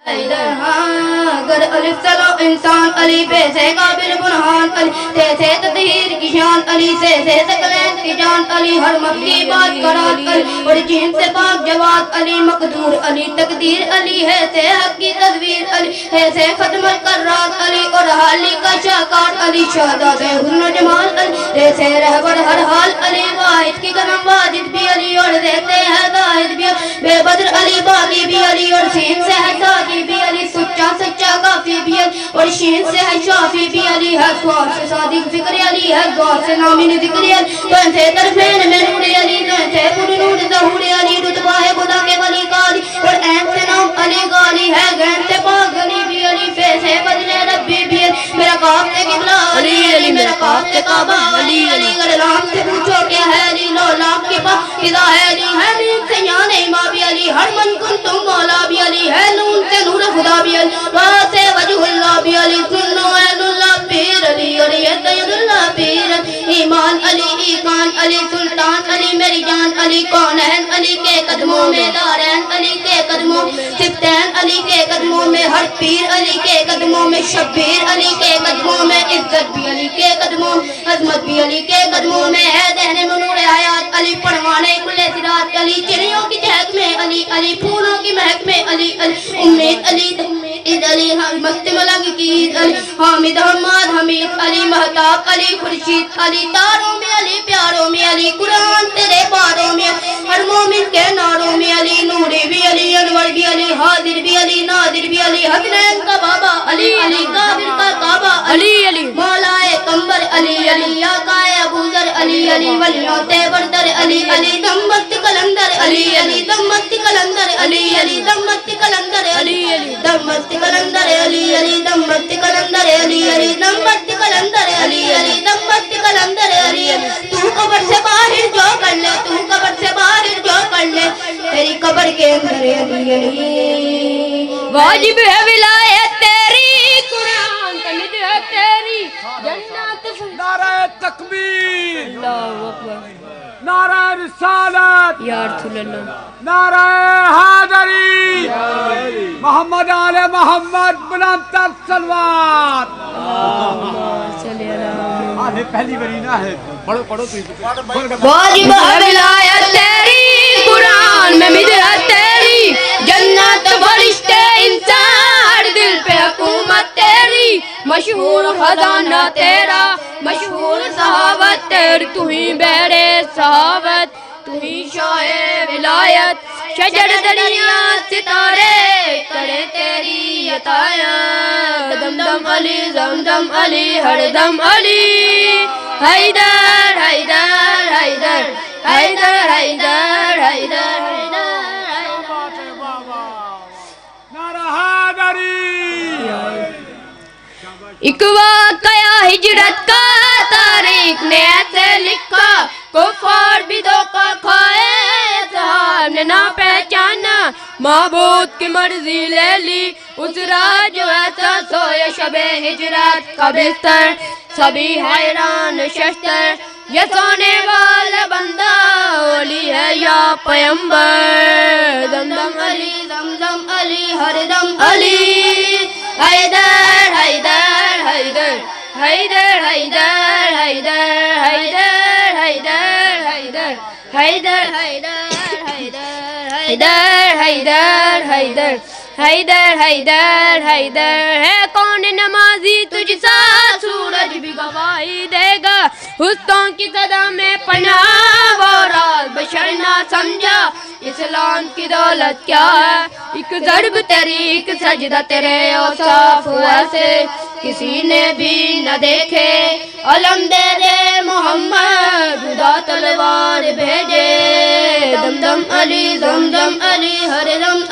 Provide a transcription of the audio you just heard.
اگر الف چلو انسان علی بے سے قابل بنہان علی تے سے تطہیر کی شان علی سے ثقلین کی جان علی ہر مت کی بات کرات علی اور جن سے پاک جواد علی مقدور علی تقدیر علی ہے سے حق کی تدبیر علی ہے سے ختم القرات علی اور حالی کا شاکار علی شہداد حسن و جمال علی رے سے رہبر ہر حال علی واحد کی کرم واجد بھی علی اور رہتے ہیں زاہد بھی بے بدر علی باقی بھی علی اور سین سے ہے ساقی بھی علی سچا سچا کافی بھی علی اور شین سے ہے شافی بھی علی ہے سواب سے صادق فکر علی ہے غور سے نامین ذکر علی تو سے طرفین میں نور علی تو سے پر نور ظہور علی رتبہ ہے خدا کے ولی کا علی اور عین سے نام علی غالی ہے غین سے پاک علی بھی علی فے سے بدلے ربی بھی علی میرا قاف سے قبلہ علی علی میرا قاف سے کعبہ علی علی گر لام سے پوچھو کیا ہے علی لو لام کے پاس خدا ہے علی ہے نیم سے یان امام بھی علی ہر من کن تم مولا بھی علی ہے نون سے نور خدا بھی علی واسے وجہ اللہ بھی علی سنو عین اللہ پیر علی علی سید اللہ پیر ایمان علی ایقان علی سلطان علی میری جان علی کونین علی کے قدموں میں دارین علی کے قدموں سفتین علی کے قدموں میں ہر پیر علی کے قدموں میں شبیر علی کے قدموں میں عزت بھی علی کے قدموں عظمت بھی علی کے قدموں میں ہے دہنے میں نور حیات علی پڑھوانے کلے صراط علی چڑیوں کی چہک میں علی علی پھولوں کی مہک میں علی علی امید علی عید علی مست ملنگ کی عید علی حامد حماد حمید علی مہتاب علی خورشید علی تاروں میں علی پیاروں میں علی قرآن تیرے باروں میں ہر مومن کے ناروں میں علی نوری بھی علی انور بھی علی حاضر بھی علی ناظر بھی علی حسنین کا بابا علی علی کابر کا کعبہ علی علی مولائے کمبر علی علی آقائے ابوذر علی علی ولیوں تیبر در علی علی دمت کلندر علی علی دمت کلندر علی علی دمت کلندر علی علی دمت کلندر علی علی دمت کلندر علی علی دمت کلندر علی علی دمت کلندر علی تو قبر سے باہر جو کر لے تو قبر سے باہر جو کر لے تیری قبر کے اندر علی علی واجب ہے ولایت تیری قرآن تمید ہے تیری جنات نعرہ تکبیر اللہ اکبر نعرہ رسالت یا رسول اللہ نعرہ حیدری محمد آل محمد بلند تر صلوات صلی اللہ آج پہلی برینا ہے پڑھو پڑھو واجب ہے ولایت تیری قرآن میں مدحت تیری جنت فرشتے انسان ہر دل پہ حکومت تیری مشہور خزانہ تیرا مشہور صحابت تیری تو ہی بحر صحابت تو ہی شاہ ولایت شجر دریا ستارے کرے تیری عطایت دم دم علی زمزم علی ہر دم علی حیدر حیدر حیدر حیدر حیدر حیدر نعرہ حیدری ایک واقعہ ہجرت کا تاریخ نے ایسے لکھا کفار بھی دھوکہ کھائے اصحاب نے نہ پہچانا معبود کی مرضی لے لی اس رات جو ایسا سویا شب ہجرت کا بستر سبھی حیران ششتر یہ سونے والا بندہ اولی ہے یا پیمبر دم دم علی زمزم علی ہر دم علی حیدر حیدر حیدر حیدر حیدر حیدر حیدر حیدر حیدر حیدر حیدر حیدر حیدر حیدر حیدر حیدر ہے کون نمازی تجھ سا سورج بھی گواہی دے گا حسنوں کی صدا میں پناہ وہ راز بشر نہ سمجھا اسلام کی دولت کیا ہے ایک ضرب تیری ایک سجدہ تیرے اوصاف ایسے کسی نے بھی نہ دیکھے علم دے دے محمد خدا تلوار بھیجے دم دم علی زمزم علی ہر دم